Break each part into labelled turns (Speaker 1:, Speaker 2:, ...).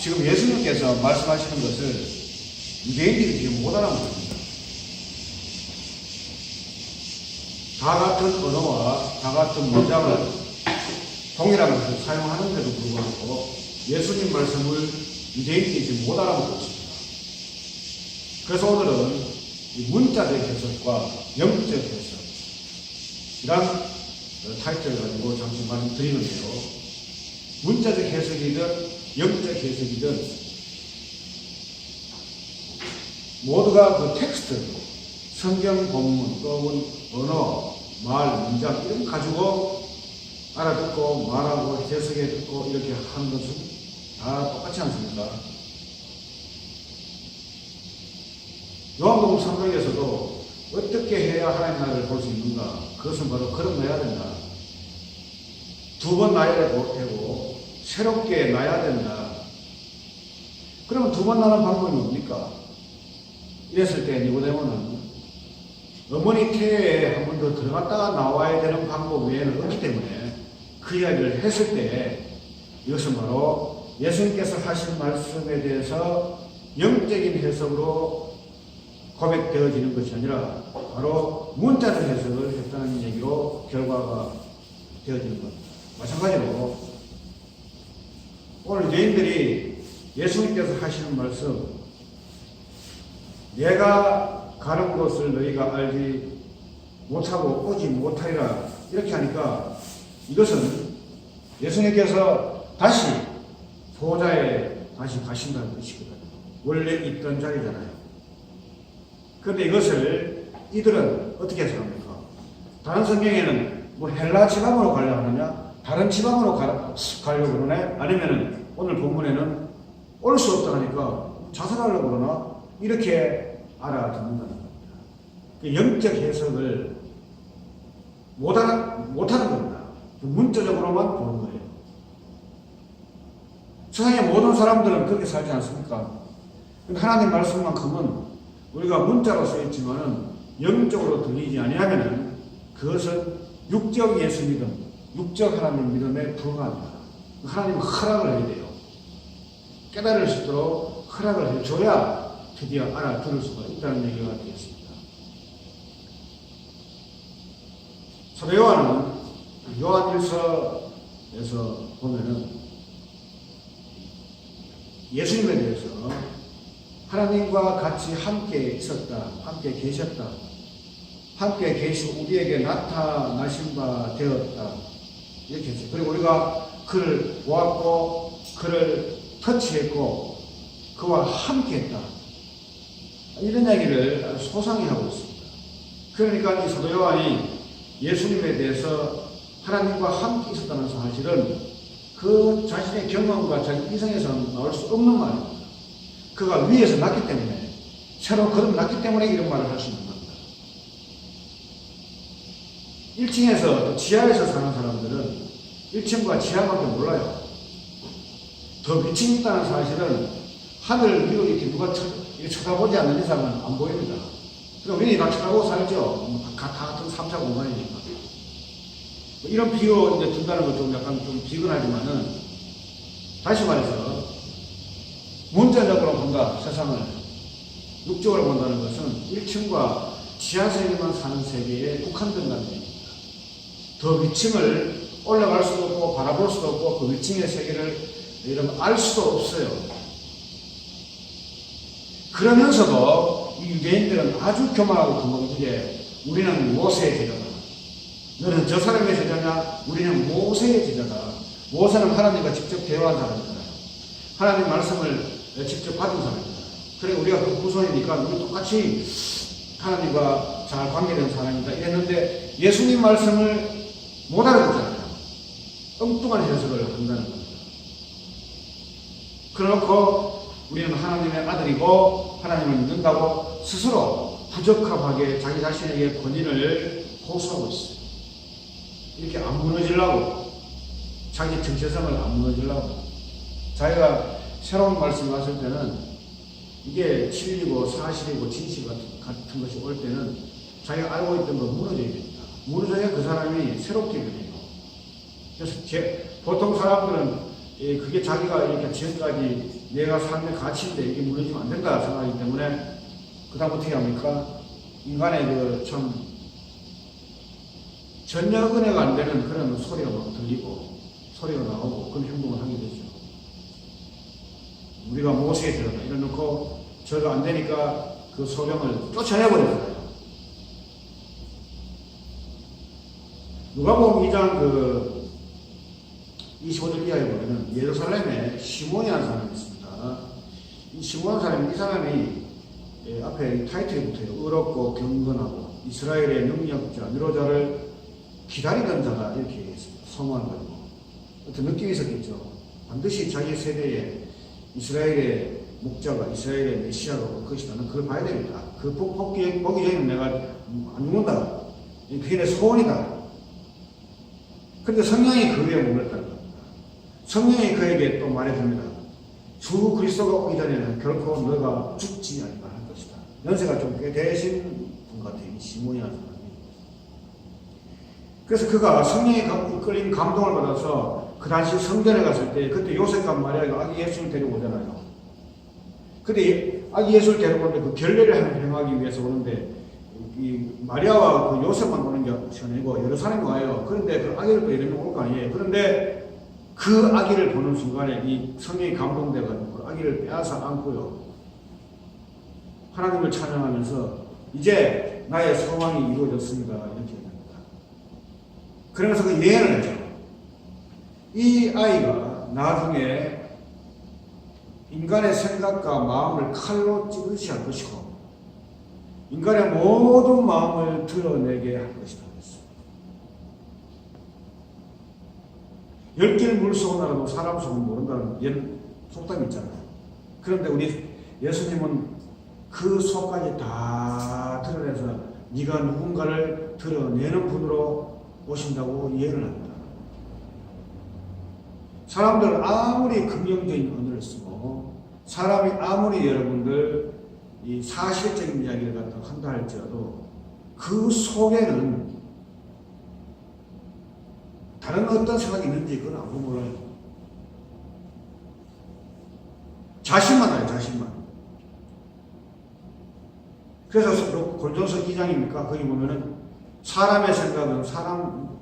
Speaker 1: 지금 예수님께서 말씀하시는 것을 유대인들이 지금 못 알아먹습니다. 다 같은 언어와 다 같은 문장을 동일한 것을 사용하는데도 불구하고 예수님 말씀을 유대인들이 지금 못 알아먹고 있습니다. 그래서 오늘은 이 문자적 해석과 영적 해석, 이런 타이틀을 가지고 잠시 말씀드리는데요. 문자적 해석이든 영적 해석이든 모두가 그 텍스트, 성경 본문 또는 언어, 말, 문장 이런 거 가지고 알아듣고 말하고 해석해 듣고 이렇게 하는 것은 다 똑같지 않습니까? 요한복음 3장에서도 어떻게 해야 하나님 나라를 볼 수 있는가? 그것은 바로 걸어놔야 된다. 2번 나야 되고 새롭게 나야 된다. 그러면 2번 나는 방법이 뭡니까? 이랬을 때 니고데모는 어머니 태에 한 번 더 들어갔다가 나와야 되는 방법 외에는 없기 때문에 그 이야기를 했을 때 이것은 바로 예수님께서 하신 말씀에 대해서 영적인 해석으로 고백되어지는 것이 아니라 바로 문자적 해석을 했다는 얘기로 결과가 되어지는 것. 마찬가지로 오늘 유대인들이 예수님께서 하시는 말씀, 내가 가는 곳을 너희가 알지 못하고 오지 못하리라 이렇게 하니까 이것은 예수님께서 다시 보좌에 다시 가신다는 뜻이거든요. 원래 있던 자리잖아요. 그런데 이것을 이들은 어떻게 해석합니까? 다른 성경에는 뭐 헬라 지방으로 가려고 하느냐? 다른 지방으로 가려고 그러네? 아니면은 오늘 본문에는 올 수 없다 하니까 자살하려고 그러나? 이렇게 알아듣는다는 겁니다. 그 영적 해석을 못하는 겁니다. 문자적으로만 보는 거예요. 세상의 모든 사람들은 그렇게 살지 않습니까? 하나님 말씀만큼은 우리가 문자로 쓰였지만은 영적으로 들리지 아니하면은 그것은 육적 예수 믿음, 육적 하나님 믿음에 불과합니다. 하나님은 허락을 해야 돼요. 깨달을 수 있도록 허락을 해줘야 드디어 알아들을 수가 있다는 얘기가 되겠습니다. 사도 요한은 요한일서에서 보면은 예수님에 대해서 하나님과 같이 함께 있었다, 함께 계셨다, 함께 계시고 우리에게 나타나신 바 되었다 이렇게 했어요. 그리고 우리가 그를 보았고 그를 터치했고 그와 함께 했다 이런 얘기를 아주 소상히 하고 있습니다. 그러니까 이 사도 요한이 예수님에 대해서 하나님과 함께 있었다는 사실은 그 자신의 경험과 자기 이성에서 나올 수 없는 말입니다. 그가 위에서 났기 때문에, 새로 거듭났기 때문에 이런 말을 할 수 있는 겁니다. 1층에서 지하에서 사는 사람들은 1층과 지하밖에 몰라요. 더 위층이 있다는 사실은 하늘 위로 이렇게 누가 쳐다보지 않는 이상은 안 보입니다. 그러니까 우리는 다 쳐다보고 살죠. 다 같은 3차 공간이니까. 이런 비유 이제 둔다는 건 좀 약간 좀 비근하지만은, 다시 말해서, 문자적으로 본다, 세상을. 육적으로 본다는 것은 1층과 지하 세계만 사는 세계에 국한된다는 얘기입니다. 더 위층을 올라갈 수도 없고, 바라볼 수도 없고, 그 위층의 세계를 이러면 알 수도 없어요. 그러면서도 이 유대인들은 아주 교만하고 건방지게 우리는 모세의 제자다. 너는 저 사람의 제자냐? 우리는 모세의 제자다. 모세는 하나님과 직접 대화한 사람이잖아요. 하나님 말씀을 직접 받은 사람이잖아요. 그래 우리가 그 후손이니까 우리 똑같이 하나님과 잘 관계된 사람이다 이랬는데 예수님 말씀을 못 알아듣잖아요. 엉뚱한 해석을 한다는 겁니다. 그래놓고 우리는 하나님의 아들이고 하나님을 믿는다고 스스로 부적합하게 자기 자신에게 권위를 호소하고 있어요. 이렇게 안 무너지려고, 자기 정체성을 안 무너지려고. 자기가 새로운 말씀이 왔을 때는 이게 진리고 사실이고 진실 같은 것이 올 때는 자기가 알고 있던 거 무너져야 됩니다. 무너져야 그 사람이 새롭게 변해요. 그래서 보통 사람들은 그게 자기가 이렇게 지금까지 내가 삶의 가치인데 이게 무너지면 안 된다 생각하기 때문에 그다음 어떻게 합니까? 인간의 그 참 전혀 은혜가 안 되는 그런 소리가 막 들리고 소리가 나오고 그런 행동을 하게 되죠. 우리가 모세에 들어가 이래놓고 저거 안 되니까 그 소경을 쫓아내버렸어요. 누가복음 2장 그 25절 이하에 보면은 예루살렘에 시몬이라는 사람이 있습니다. 이 시몬 사람이 이 사람이 앞에 타이틀이 붙어요. 의롭고 경건하고 이스라엘의 능력자, 위로자를 기다리던 자다 이렇게 소망을 가지고 어떤 느낌이 있었겠죠. 반드시 자기 세대에 이스라엘의 목자가 이스라엘의 메시아가 올 것이다. 는 그걸 봐야 됩니다. 그 보기 전에는 내가 안 죽는다. 그게 내 소원이다. 그런데 성령이 그 위에 머물렀다는 겁니다. 성령이 그에게 또 말해줍니다. 주 그리스도가 오기 전에는 결코 너가 죽지 아니할 것이다. 연세가 좀 꽤 되신 분 같아요. 이 시몬이라는 사람이. 그래서 그가 성령에 이끌린 감동을 받아서 그 당시 성전에 갔을 때 그때 요셉과 마리아가 아기 예수를 데리고 오잖아요. 근데 아기 예수를 데리고 오는데 그 결례를 행하기 위해서 오는데 이 마리아와 그 요셉만 오는 게 아니고 여러 사람이 와요. 그런데 그 아기를 또 이러면 올 거 아니에요. 그런데 그 아기를 보는 순간에 이 성령이 감동돼가지고 그 아기를 빼앗아 안고요. 하나님을 찬양하면서 이제 나의 소망이 이루어졌습니다. 이렇게 얘기합니다. 그러면서 그 예언을 했죠. 이 아이가 나중에 인간의 생각과 마음을 칼로 찌르시 할 것이고 인간의 모든 마음을 드러내게 할 것이다. 열 길 물속은 알아도 사람 속은 모른다는 속담이 있잖아요. 그런데 우리 예수님은 그 속까지 다 드러내서 네가 누군가를 드러내는 분으로 오신다고 예언을 합니다. 사람들 아무리 긍정적인 언어를 쓰고 사람이 아무리 여러분들 이 사실적인 이야기를 갖다 한다 할지라도 그 속에는 다른 어떤 생각이 있는지 그건 아무도 몰라요. 자신만 알아요. 자신만. 그래서 골전서 2장입니까? 거기 보면은 사람의 생각은 사람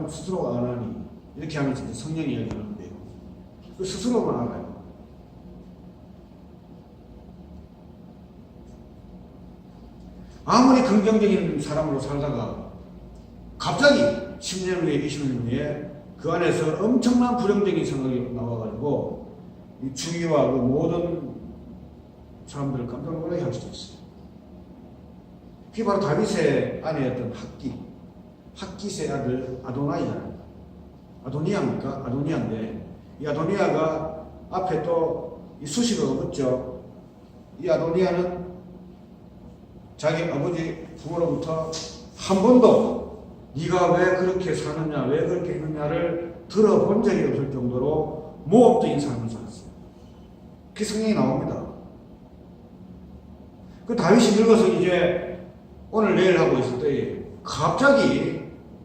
Speaker 1: 스스로가 안 하니 이렇게 하면서 성령이 이야기하는데요. 그 스스로만 알아요. 아무리 긍정적인 사람으로 살다가 갑자기 10년 후에 20년 후에 그 안에서 엄청난 부정적인 생각이 나와가지고 이 주위와 그 모든 사람들을 깜짝 놀라게 할 수도 있어요. 그게 바로 다윗의 아내였던 학기스의 아들 아도나이잖아요. 아도니아입니까? 아도니아인데 이 아도니아가 앞에 또 이 수식어가 붙죠. 이 아도니아는 자기 아버지 부모로부터 한 번도 네가 왜 그렇게 사느냐, 왜 그렇게 했느냐를 들어본 적이 없을 정도로 모험적인 삶을 살았어요. 그 성경이 나옵니다. 그 다윗이 늙어서 이제 오늘 내일 하고 있을 때 갑자기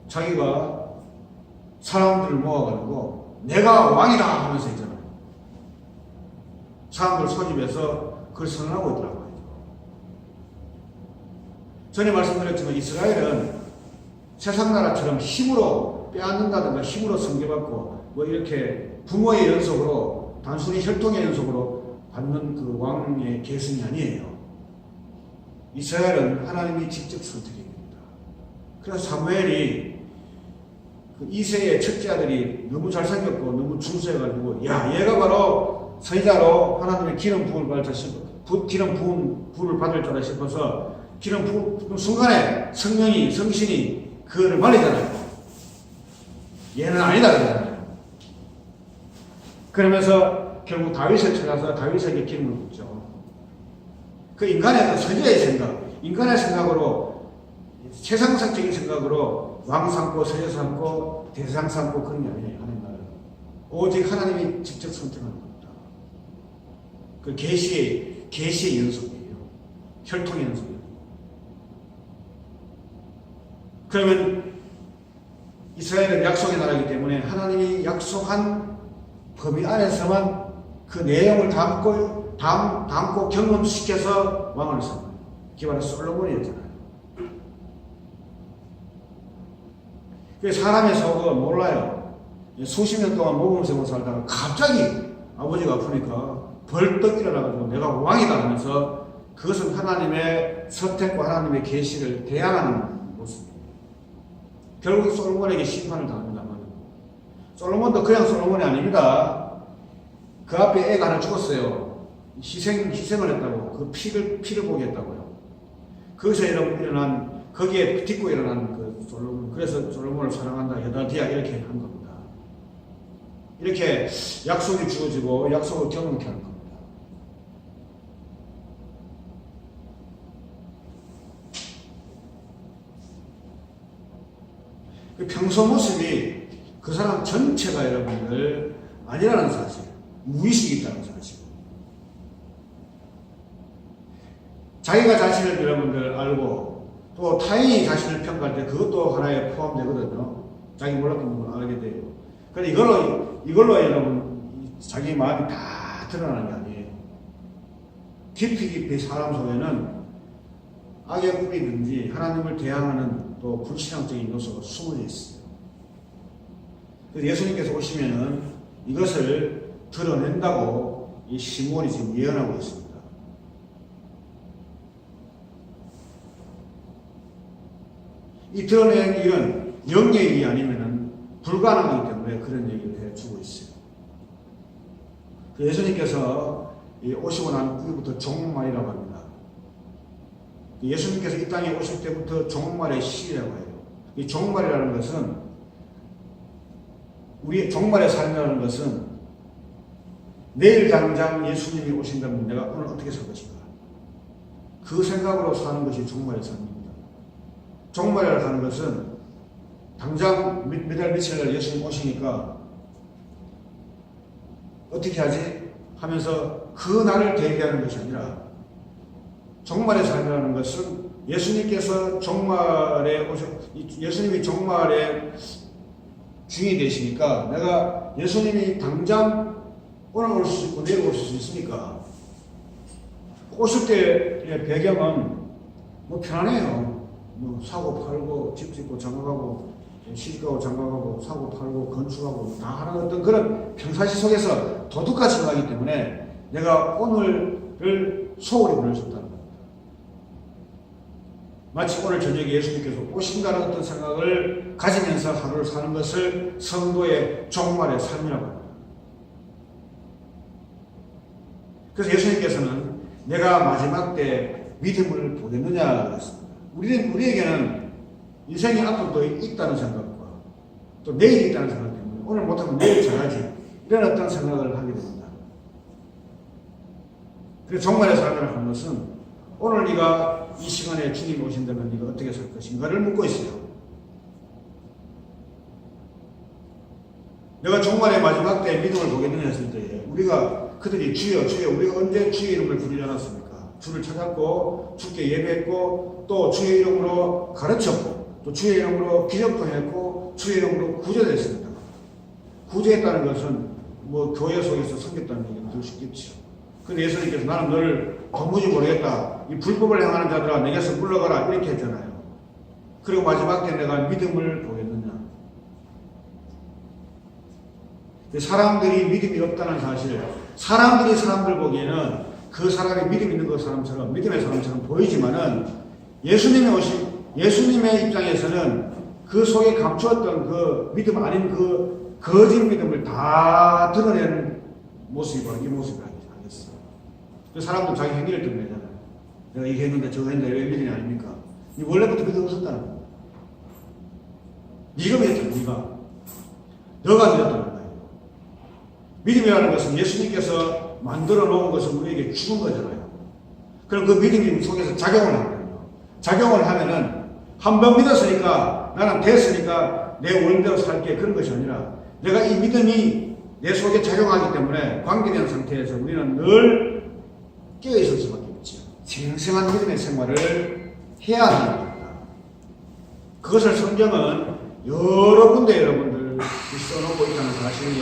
Speaker 1: 자기가 사람들을 모아가지고 내가 왕이다 하면서 있잖아요. 사람들 소집해서 그걸 선언하고 있더라고요. 전에 말씀드렸지만 이스라엘은 세상 나라처럼 힘으로 빼앗는다든가 힘으로 섬겨받고 뭐 이렇게 부모의 연속으로 단순히 혈통의 연속으로 받는 그 왕의 계승이 아니에요. 이스라엘은 하나님이 직접 선택입니다. 그래서 사무엘이 그 이새의 첫째 아들이 너무 잘생겼고 너무 준수해가지고 야 얘가 바로 선지자로 하나님의 기름 부음을 받을 줄 알아 싶어서 기름 부은 순간에 성신이 그를 말리잖아요. 얘는 아니다 그러잖아요. 그러면서 결국 다윗을 찾아서 다윗에게 기름을 붓죠. 그 인간의 선지자의 생각, 인간의 생각으로 세상적인 생각으로 왕 삼고 서재 삼고 대상 삼고 그런 게 아니에요. 하나님 나라는 오직 하나님이 직접 선택하는 겁니다. 그 계시의 연속이에요. 혈통의 연속이에요. 그러면 이스라엘은 약속의 나라이기 때문에 하나님이 약속한 법의 안에서만 그 내용을 담고 경험시켜서 왕을 세운 거예요. 그게 바로 솔로몬이었잖아요. 사람의 속은 몰라요. 수십 년 동안 모범을 세우고 살다가 갑자기 아버지가 아프니까 벌떡 일어나가지고 내가 왕이다 하면서 그것은 하나님의 선택과 하나님의 계시를 대항하는 모습이에요. 결국 솔로몬에게 심판을 당합니다. 솔로몬도 그냥 솔로몬이 아닙니다. 그 앞에 애가 하나 죽었어요. 희생을 했다고. 그 피를 보게 했다고요. 거기서 거기에 딛고 일어난 그 솔로몬. 그래서 솔로몬을 사랑한다. 여다디아 이렇게 한 겁니다. 이렇게 약속이 주어지고 약속을 경험케 하는 겁니다. 그 평소 모습이 그 사람 전체가 여러분들 아니라는 사실, 무의식이 있다는 사실. 자기가 자신을 여러분들 알고 또 타인이 자신을 평가할 때 그것도 하나에 포함되거든요. 자기 몰랐던 부분을 알게 돼요. 근데 이걸로 여러분 자기 마음이 다 드러나는 게 아니에요. 깊이 사람 속에는 악의 뿌리든지 하나님을 대항하는 또 불신앙적인 요소가 숨어져 있어요. 그래서 예수님께서 오시면은 이것을 드러낸다고 이 시몬이 지금 예언하고 있습니다. 이 드러낸 일은 영의 일이 아니면은 불가능하기 때문에 그런 얘기를 해주고 있어요. 예수님께서 오시고 난 후부터 종말이라고 합니다. 예수님께서 이 땅에 오실 때부터 종말의 시기라고 해요. 이 종말이라는 것은 우리 종말의 삶이라는 것은 내일 당장 예수님이 오신다면 내가 오늘 어떻게 살 것인가? 그 생각으로 사는 것이 종말의 삶입니다. 종말이라고 하는 것은 당장 몇달 며칠 날 예수님 오시니까 어떻게 하지? 하면서 그 날을 대비하는 것이 아니라 종말의 삶이라는 것은 예수님께서 예수님이 종말의 주인이 되시니까 내가 예수님이 당장 오늘 올 수 있고 내일 올 수 있으니까 오실 때의 배경은 뭐 편안해요. 뭐 사고 팔고 집 짓고 장가가고 시집가고 장가가고 사고 팔고 건축하고 다 하는 어떤 그런 평상시 속에서 도둑같이 가기 때문에 내가 오늘을 소홀히 보낼 수 없다는 겁니다. 마치 오늘 저녁에 예수님께서 오신다는 어떤 생각을 가지면서 하루를 사는 것을 성도의 종말의 삶이라고 합니다. 그래서 예수님께서는 내가 마지막 때 믿음을 보겠느냐 그랬습니다. 우리에게는 인생이 앞으로도 있다는 생각과 또 내일이 있다는 생각 때문에 오늘 못하면 내일 잘하지 이런 어떤 생각을 하게 됩니다. 그래서 종말의 삶이라고 하는 것은 오늘 네가 이 시간에 주님이 오신다면 네가 어떻게 살 것인가를 묻고 있어요. 내가 종말의 마지막 때 믿음을 보겠느냐 했을 때에 그들이 주여 우리가 언제 주의 이름을 부르지 않았습니까? 주를 찾았고 주께 예배했고 또 주의 이름으로 가르쳤고 또 주의 이름으로 기적도 했고 주의 이름으로 구제됐습니다. 구제했다는 것은 뭐 교회 속에서 섬겼다는 얘기는 들 수 있겠죠. 근데 예수님께서 나는 너를 도무지 모르겠다. 이 불법을 행하는 자들아 내게서 물러가라 이렇게 했잖아요. 그리고 마지막 때 내가 믿음을 보겠느냐. 사람들이 믿음이 없다는 사실, 사람들이 사람들 보기에는 그 사람이 믿음 있는 사람처럼 믿음의 사람처럼 보이지만은 예수님의 입장에서는 그 속에 감추었던 그 믿음 아닌 그 거짓 믿음을 다 드러내는 모습이 바로 이 모습이 아니겠어요. 그 사람도 자기 행위를 드러내잖아요. 내가 이거 했는데 저거 했는데 왜 믿음이 아닙니까? 이 원래부터 믿음 없었다는 거예요. 네가 믿었잖아. 너가 믿었다는 거예요. 믿음이라는 것은 예수님께서 만들어 놓은 것을 우리에게 주는 거잖아요. 그럼 그 믿음이 속에서 작용을 하는 거예요. 작용을 하면은 한 번 믿었으니까 나는 됐으니까 내 원대로 살게 그런 것이 아니라 내가 이 믿음이 내 속에 작용하기 때문에 관계된 상태에서 우리는 늘 깨어있을 수밖에 없죠. 생생한 믿음의 생활을 해야 하는 겁니다. 그것을 성경은 여러 군데 여러분들 써놓고 있다는 사실을